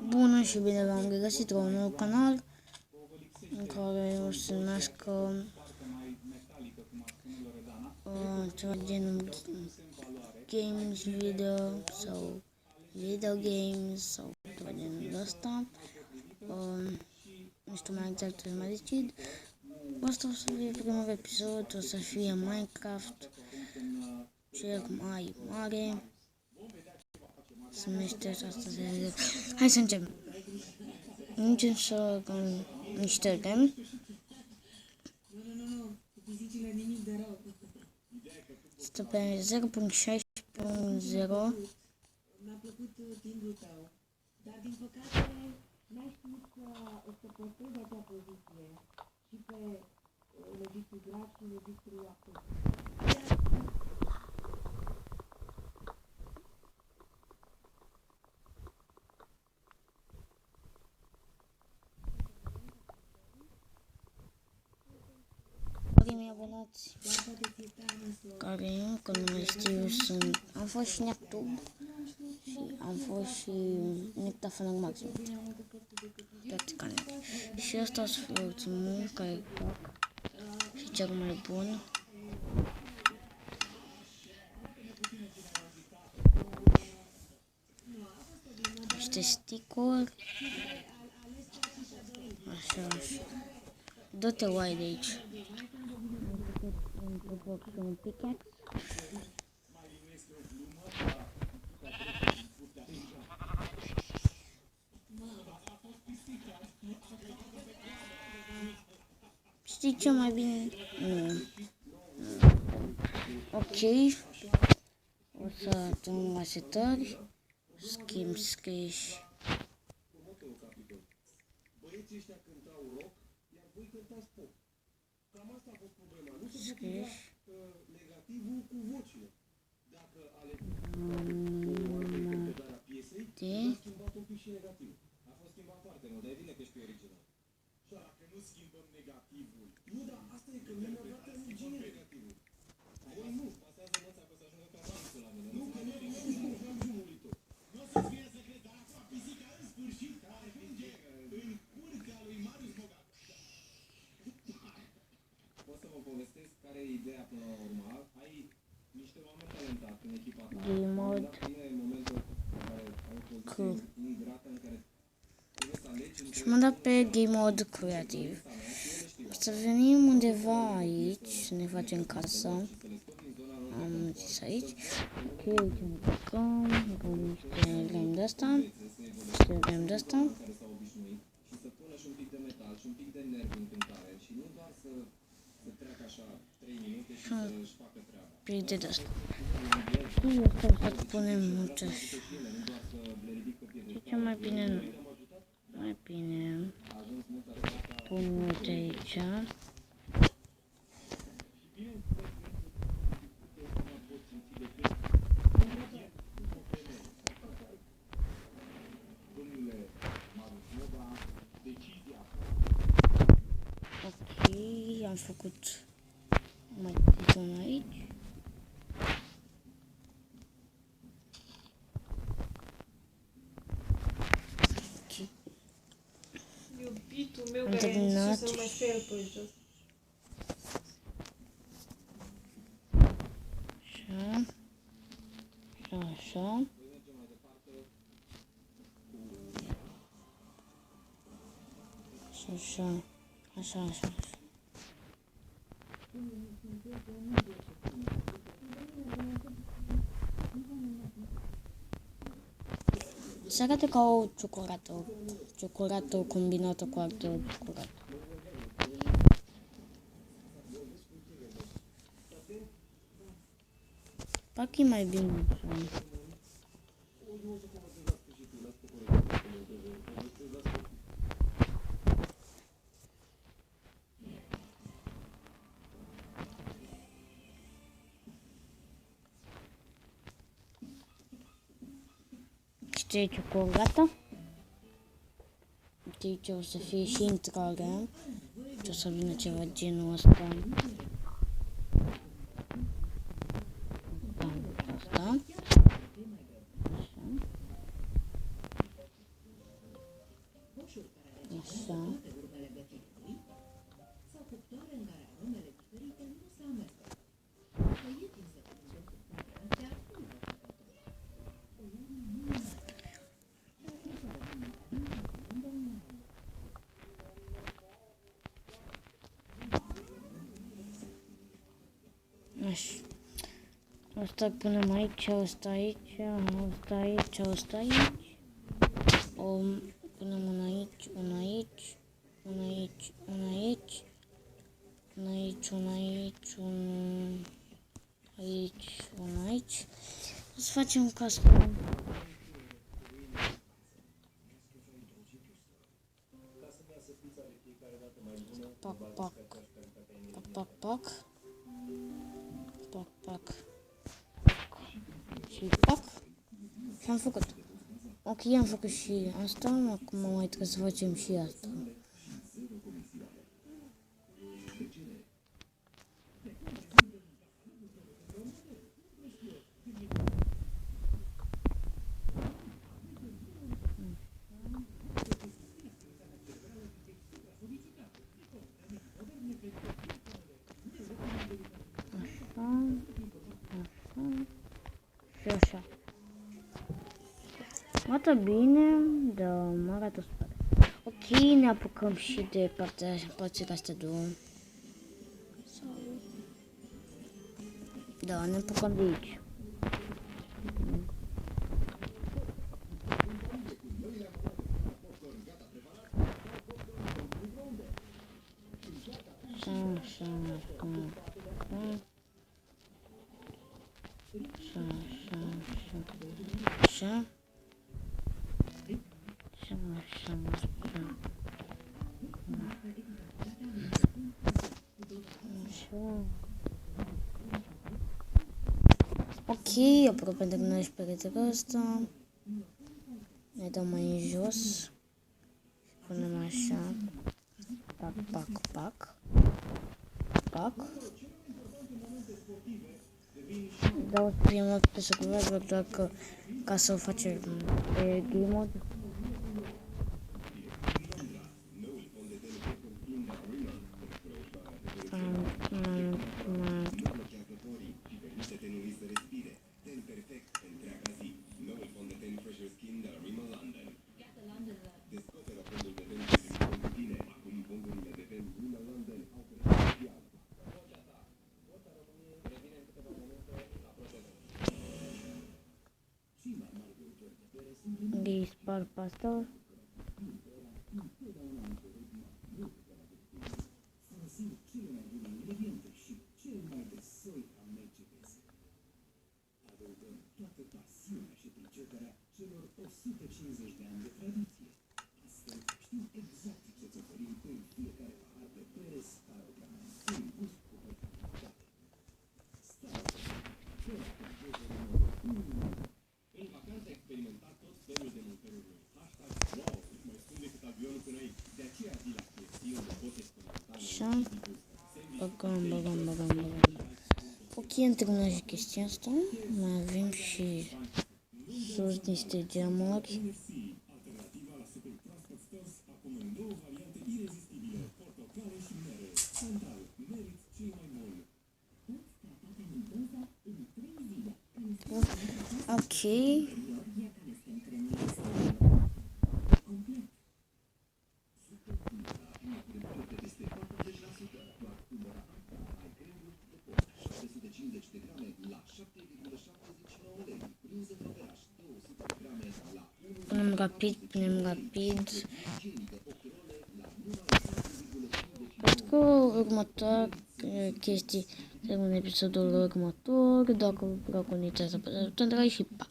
Bună și bine v-am regăsit la un nou canal în care o să se numească ceva genul games video sau video games sau ceva genul ăsta. Nu știu mai exact ce să mai decid. Asta o să fie primul episod, o să fie Minecraft cel mai mare. Se numește asta serie. Hai să începem. Începem să ștergem. Este pe 0.6.0. Mi-a plăcut timbrul tău, dar din păcate n-ai știut să postezi acea poziție și pe registrul grav și registrul activ. Primii abonați care încă nu mai știu sunt... Am fost și Nectub și am fost și Nectafanar Maxim. Practic anec. Și ăsta o să fie ultimul care fac și cel mai bun. Niște stick-uri. Așa, așa. Dă-te wide de aici. Un pickaxe. Știi ce mai bine? Ok. O să dăm la setări. Schimb scriși. Scriși. Game mode și m-am dat pe game mode creativ. O să venim undeva aici să ne facem casa. Am zis aici. Ok, aici ne plecăm. Niște lemn de asta. Niște lemn de asta. Și un pic de asta. Și asta să punem multe. Ce mai bine nu. Mai bine pun multe aici. Ok, am făcut mai puțin aici. Iubitul meu care e să mai stel pe jos. Așa. Așa. Așa, așa. Se arată ca o ciocolată. Ciocolată combinată cu altă ciocolată. Parcă e mai bine așa. Știi ciocolată? Știi ce o să fie și intrarea. Ce o să vină ceva genul ăsta. Asta. Așa. Asta punem aici, asta aici, asta aici, asta aici. O punem una aici, una aici, una aici, una aici, una aici, una aici, una aici, una aici. O să facem ca asta. Pac, pac, pac, pac, pac, pac, pac, și pac. Și am făcut. Ok, am făcut și asta, acum mai trebuie să facem și asta. Și așa. Arată bine, dar mă arată super. Ok, ne apucăm și de părțile astea două. Da, ne apucăm de aici. Așa. Ok, aproape de noi și peretele ăsta. Ne dăm mai în jos. Punem așa. Pac, pac, pac. Pac. Dau prima pe secundă, doar că ca să o facem pe game mode. Îi spar pe asta. Așa. Băgăm. Ok, am terminat și chestia asta. Mai avem și sus niște geamuri. Ok. Punem rapid. Cred că următoarea chestii în episodul următor. Dacă vă plac, uniți să apăsați butonul și pa!